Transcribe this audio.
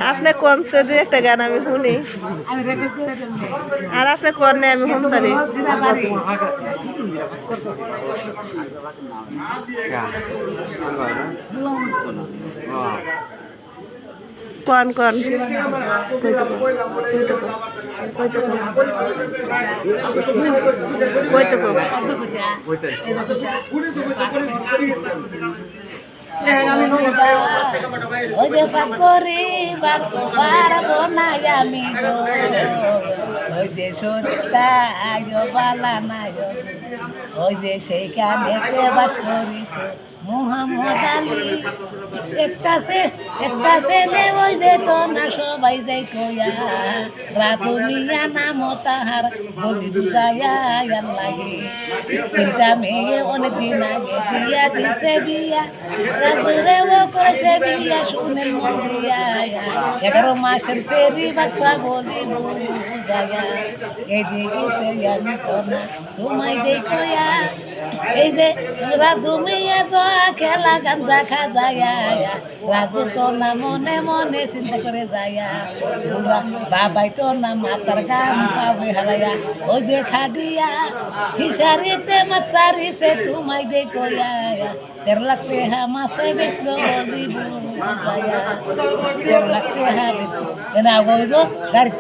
আপনি কোন সে দুই একটা গান আমি শুনি আর আপনি কোন নেই আমি শুনতারি কোন কোন ওই যে পাকরি পারবো না আমি গো ওই যে সরিতা বালা না ওই যে সেইখানে বাস করি মোহাম্মদ আলী একটা ছেলে ওই যে তো না সবাই যাই কয়া রাজু মিয়া নাম তাহার বলি বুঝাইয়া লাগে তিনটা মেয়ে অনেকদিন আগে দিয়া দিছে বিয়া রাজুরে ও করেছে বিয়া শুনে মন দিয়া 11 মাসের ফেরি বাচ্চা বলি বুঝাইয়া এই দিকে আমি তো না তোমায় দেই কয়া এই যে রাজু মিয়া তো খেলা গাঞ্জা খা যায় রাজু তো না মনে মনে চিন্তা করে যায় বাবাই তো না মাতার গান পাবে হারাইয়া ওই যে খাডিয়া ফিসারিতে মাছারিতে তোমায় দে কয়া 13 লাখ টাকা মাসে বেচলো দিব 13 লাখ টাকা বেচলো না বলবো গাড়ি